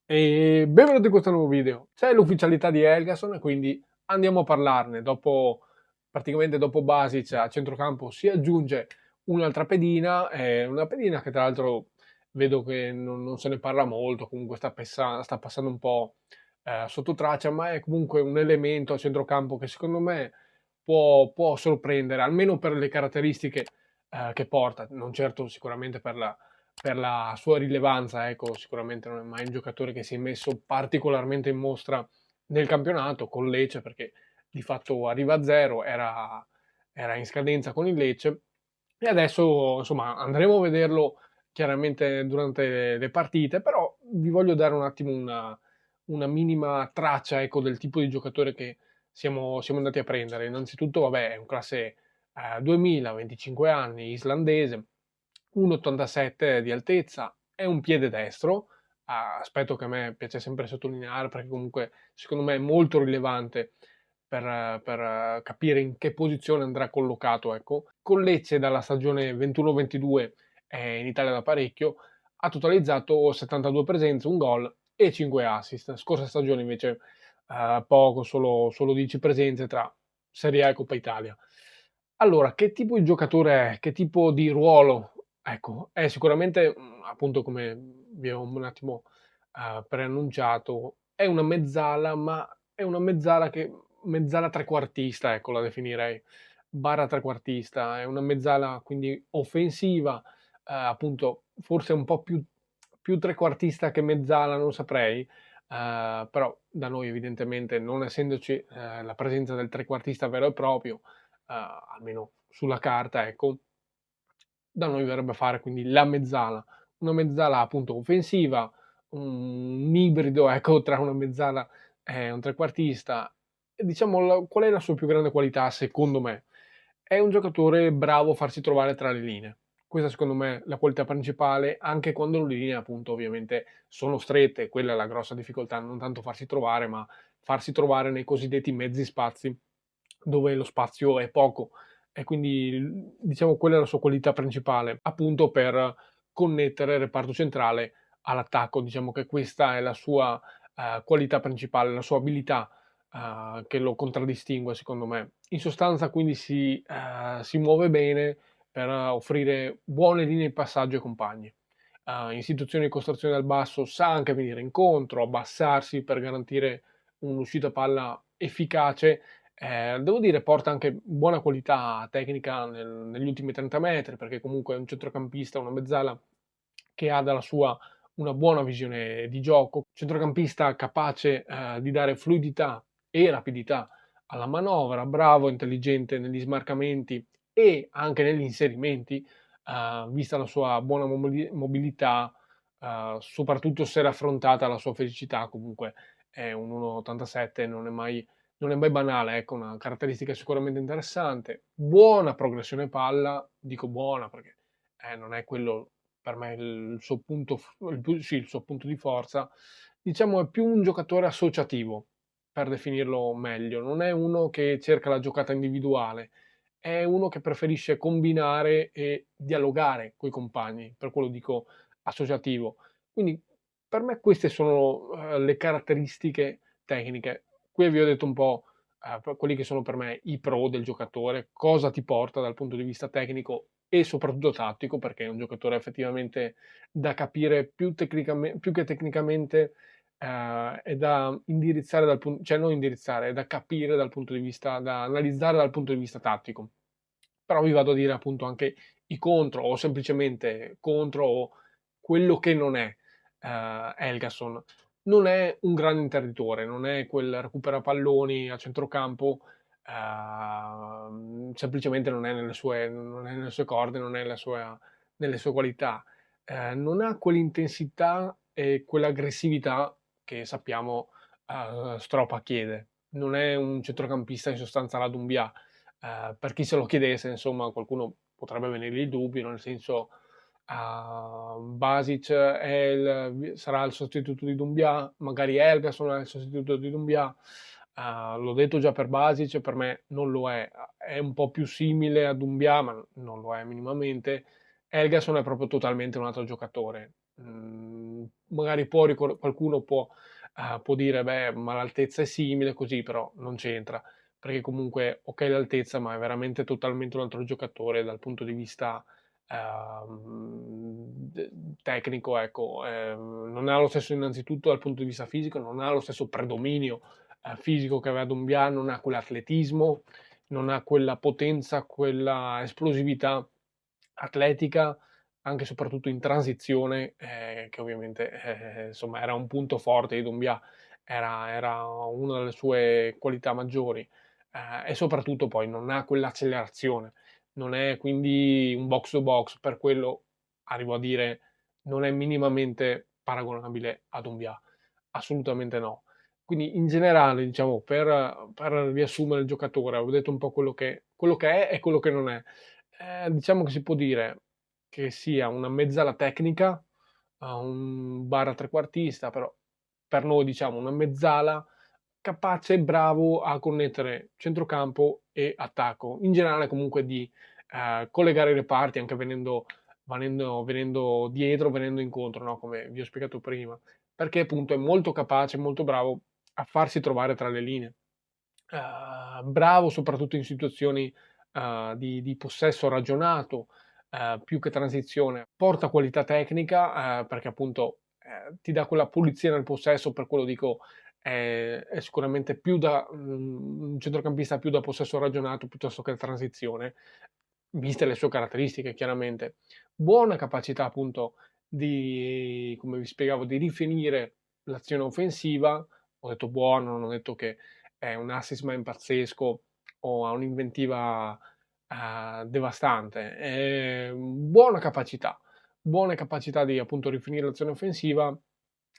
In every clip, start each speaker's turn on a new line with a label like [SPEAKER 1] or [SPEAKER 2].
[SPEAKER 1] E benvenuti in questo nuovo video. C'è l'ufficialità di Helgason e quindi andiamo a parlarne. Praticamente dopo Basic a centrocampo si aggiunge un'altra pedina, una pedina che tra l'altro vedo che non se ne parla molto, comunque sta passando un po' sotto traccia, ma è comunque un elemento a centrocampo che secondo me può sorprendere, almeno per le caratteristiche che porta, non certo sicuramente per la sua rilevanza, ecco, sicuramente non è mai un giocatore che si è messo particolarmente in mostra nel campionato con Lecce, perché di fatto arriva a zero, era in scadenza con il Lecce e adesso insomma andremo a vederlo chiaramente durante le partite, però vi voglio dare un attimo una minima traccia, ecco, del tipo di giocatore che siamo andati a prendere. Innanzitutto, vabbè, è un classe 2000, 25 anni, islandese, 1,87 di altezza, è un piede destro, aspetto che a me piace sempre sottolineare perché comunque secondo me è molto rilevante per capire in che posizione andrà collocato. Ecco. Con Lecce dalla stagione 21-22 è in Italia da parecchio, ha totalizzato 72 presenze, un gol e 5 assist. Scorsa stagione invece poco, solo 10 presenze tra Serie A e Coppa Italia. Allora, che tipo di giocatore è? Che tipo di ruolo? Ecco, è sicuramente, appunto, come vi ho un attimo preannunciato, è una mezzala, ma è una mezzala trequartista, ecco, la definirei. Barra trequartista, è una mezzala quindi offensiva, appunto, forse un po' più trequartista che mezzala, non saprei, però da noi evidentemente non essendoci la presenza del trequartista vero e proprio, almeno sulla carta, ecco, da noi verrebbe a fare quindi la mezzala, una mezzala appunto offensiva, un ibrido ecco, tra una mezzala e un trequartista. E diciamo qual è la sua più grande qualità secondo me? È un giocatore bravo a farsi trovare tra le linee. Questa secondo me è la qualità principale, anche quando le linee appunto ovviamente sono strette, quella è la grossa difficoltà, non tanto farsi trovare, ma farsi trovare nei cosiddetti mezzi spazi, dove lo spazio è poco e quindi diciamo quella è la sua qualità principale, appunto per connettere il reparto centrale all'attacco. Diciamo che questa è la sua qualità principale, la sua abilità che lo contraddistingue secondo me. In sostanza quindi si muove bene per offrire buone linee di passaggio ai compagni. In situazioni di costruzione dal basso sa anche venire incontro, abbassarsi per garantire un'uscita palla efficace. Devo dire porta anche buona qualità tecnica negli ultimi 30 metri, perché comunque è un centrocampista, una mezzala che ha dalla sua una buona visione di gioco, centrocampista capace di dare fluidità e rapidità alla manovra, bravo, intelligente negli smarcamenti e anche negli inserimenti, vista la sua buona mobilità, soprattutto se raffrontata la sua fisicità, comunque è un 1,87, non è mai banale, ecco, una caratteristica sicuramente interessante. Buona progressione palla, dico buona perché non è quello per me il suo punto, sì, il suo punto di forza. Diciamo è più un giocatore associativo, per definirlo meglio. Non è uno che cerca la giocata individuale, è uno che preferisce combinare e dialogare coi compagni, per quello dico associativo. Quindi per me queste sono le caratteristiche tecniche. Qui vi ho detto un po' quelli che sono per me i pro del giocatore, cosa ti porta dal punto di vista tecnico e soprattutto tattico, perché è un giocatore effettivamente da capire più che tecnicamente, è da indirizzare cioè non indirizzare, è da capire dal punto di vista, da analizzare dal punto di vista tattico. Però vi vado a dire appunto anche i contro o semplicemente contro o quello che non è Helgason. Non è un grande interditore, non è quel recupera palloni a centrocampo, semplicemente non è nelle sue corde, non è nelle sue qualità. Non ha quell'intensità e quell'aggressività che sappiamo Stropa chiede. Non è un centrocampista in sostanza alla Doumbia. Per chi se lo chiedesse, insomma, qualcuno potrebbe venirgli il dubbio, nel senso, Basic sarà il sostituto di Doumbia, magari Helgason è il sostituto di Doumbia. L'ho detto già per Basic, per me non lo è un po' più simile a Doumbia, ma non lo è minimamente. Helgason è proprio totalmente un altro giocatore. magari qualcuno può dire, beh, ma l'altezza è simile, così, però non c'entra, perché comunque, ok, l'altezza, ma è veramente totalmente un altro giocatore dal punto di vista tecnico, ecco. Non ha lo stesso, innanzitutto dal punto di vista fisico, non ha lo stesso predominio fisico che aveva Doumbia, non ha quell'atletismo, non ha quella potenza, quella esplosività atletica, anche e soprattutto in transizione, che ovviamente insomma era un punto forte di Doumbia, era una delle sue qualità maggiori, e soprattutto poi non ha quell'accelerazione, non è quindi un box to box, per quello arrivo a dire non è minimamente paragonabile a Doumbia, assolutamente no. Quindi in generale, diciamo, per riassumere il giocatore, ho detto un po' quello che è e quello che non è. Diciamo che si può dire che sia una mezzala tecnica, un barra trequartista, però per noi diciamo una mezzala capace e bravo a connettere centrocampo e attacco. In generale comunque di collegare i reparti anche venendo dietro, venendo incontro, no? Come vi ho spiegato prima, perché appunto è molto capace, molto bravo a farsi trovare tra le linee. Bravo soprattutto in situazioni di possesso ragionato, più che transizione. Porta qualità tecnica, perché appunto ti dà quella pulizia nel possesso, per quello dico è sicuramente più un centrocampista più da possesso ragionato piuttosto che transizione, viste le sue caratteristiche chiaramente. Buona capacità appunto di, come vi spiegavo, di rifinire l'azione offensiva. Ho detto buono, non ho detto che è un assist man pazzesco o ha un'inventiva devastante. Buona capacità di appunto rifinire l'azione offensiva,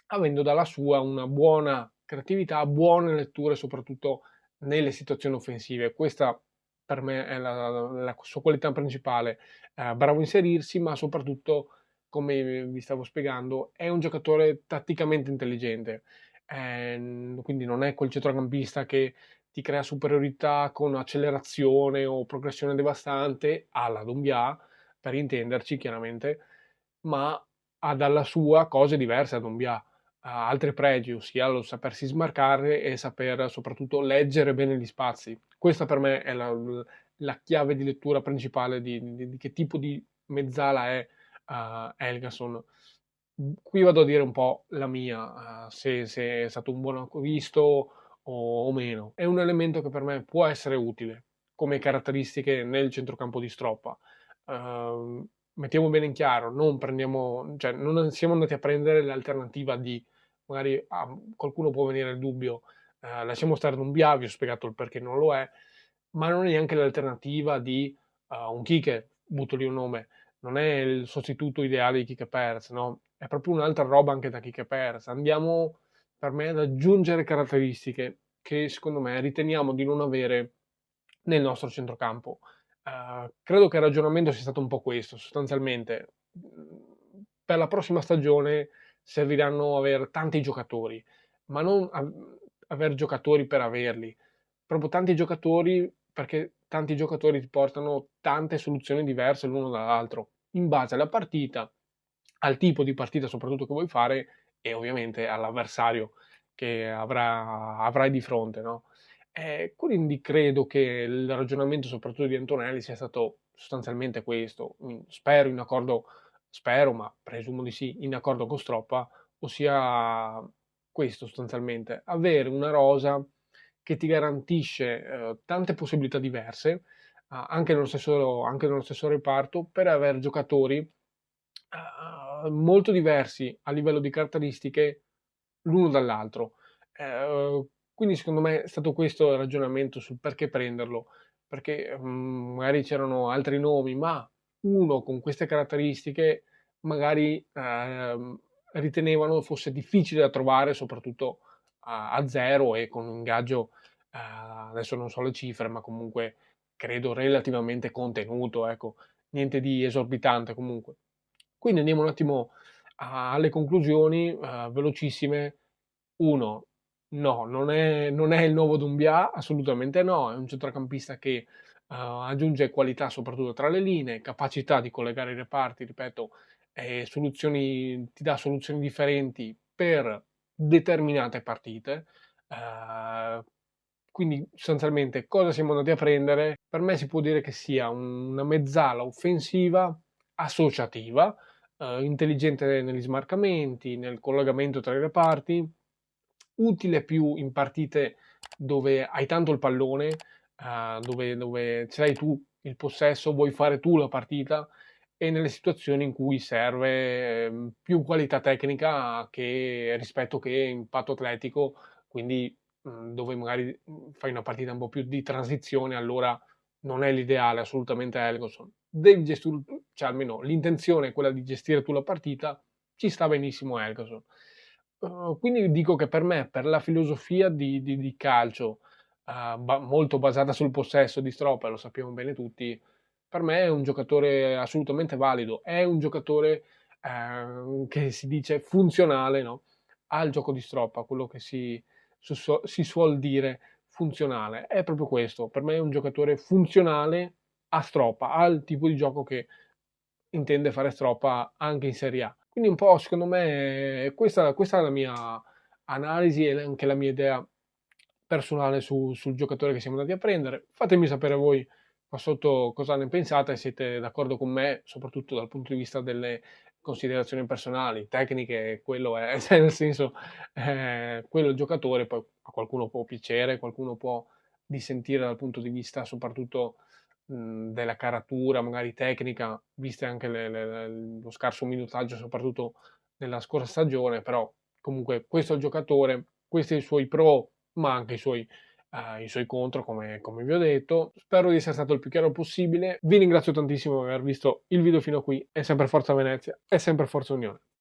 [SPEAKER 1] avendo dalla sua una buona creatività, buone letture, soprattutto nelle situazioni offensive. Questa per me è la sua qualità principale. Bravo a inserirsi, ma soprattutto, come vi stavo spiegando, è un giocatore tatticamente intelligente. Quindi non è quel centrocampista che ti crea superiorità con accelerazione o progressione devastante alla Doumbia, per intenderci chiaramente, ma ha dalla sua cose diverse a Doumbia, ha altri pregi, ossia lo sapersi smarcare e saper soprattutto leggere bene gli spazi. Questa per me è la chiave di lettura principale di che tipo di mezzala è Helgason. Qui vado a dire un po' la mia, se è stato un buon acquisto o meno. È un elemento che per me può essere utile come caratteristiche nel centrocampo di Stroppa. Ehm, Mettiamo bene in chiaro, non prendiamo, cioè non siamo andati a prendere l'alternativa di, magari a qualcuno può venire il dubbio, lasciamo stare Doumbia, vi ho spiegato il perché non lo è, ma non è neanche l'alternativa di un kicker, butto lì un nome, non è il sostituto ideale di Kick Perez, no? È proprio un'altra roba anche da Kick Perez. Andiamo per me ad aggiungere caratteristiche che secondo me riteniamo di non avere nel nostro centrocampo. Credo che il ragionamento sia stato un po' questo, sostanzialmente. Per la prossima stagione serviranno avere tanti giocatori, ma non aver giocatori per averli, proprio tanti giocatori perché tanti giocatori ti portano tante soluzioni diverse l'uno dall'altro, in base alla partita, al tipo di partita soprattutto che vuoi fare e ovviamente all'avversario che avrai di fronte, no? Quindi credo che il ragionamento soprattutto di Antonelli sia stato sostanzialmente questo. Spero in accordo, spero, ma presumo di sì, in accordo con Stroppa, ossia questo sostanzialmente, avere una rosa che ti garantisce tante possibilità diverse, anche nello stesso reparto, per avere giocatori molto diversi a livello di caratteristiche l'uno dall'altro. Quindi secondo me è stato questo il ragionamento sul perché prenderlo, perché magari c'erano altri nomi, ma uno con queste caratteristiche magari ritenevano fosse difficile da trovare, soprattutto a zero e con un ingaggio, adesso non so le cifre, ma comunque credo relativamente contenuto, ecco, niente di esorbitante comunque. Quindi andiamo un attimo alle conclusioni, velocissime. 1, no, non è il nuovo Doumbia, assolutamente no, è un centrocampista che aggiunge qualità soprattutto tra le linee, capacità di collegare i reparti, ripeto, ti dà soluzioni differenti per determinate partite. Eh, quindi sostanzialmente cosa siamo andati a prendere? Per me si può dire che sia una mezzala offensiva associativa, intelligente negli smarcamenti, nel collegamento tra i reparti, utile più in partite dove hai tanto il pallone, dove ce l'hai tu il possesso, vuoi fare tu la partita, e nelle situazioni in cui serve più qualità tecnica rispetto che impatto atletico, quindi dove magari fai una partita un po' più di transizione, allora non è l'ideale assolutamente Helgosson. Devi gestire, cioè almeno l'intenzione è quella di gestire tu la partita, ci sta benissimo Helgosson. Quindi dico che per me, per la filosofia di calcio, molto basata sul possesso di Stropa, lo sappiamo bene tutti, per me è un giocatore assolutamente valido, è un giocatore che si dice funzionale, no? Al gioco di Stroppa, quello che si suol dire funzionale, è proprio questo, per me è un giocatore funzionale a Stroppa, al tipo di gioco che intende fare Stroppa anche in Serie A. Quindi un po' secondo me questa è la mia analisi e anche la mia idea personale sul giocatore che siamo andati a prendere. Fatemi sapere voi qua sotto cosa ne pensate, siete d'accordo con me, soprattutto dal punto di vista delle considerazioni personali, tecniche, quello è, cioè nel senso, quello è il giocatore, poi a qualcuno può piacere, qualcuno può dissentire dal punto di vista soprattutto della caratura, magari tecnica, viste anche lo scarso minutaggio, soprattutto nella scorsa stagione, però comunque questo è il giocatore, questi i suoi pro, ma anche i suoi contro, come vi ho detto. Spero di essere stato il più chiaro possibile. Vi ringrazio tantissimo per aver visto il video fino a qui. E sempre Forza Venezia e sempre Forza Unione.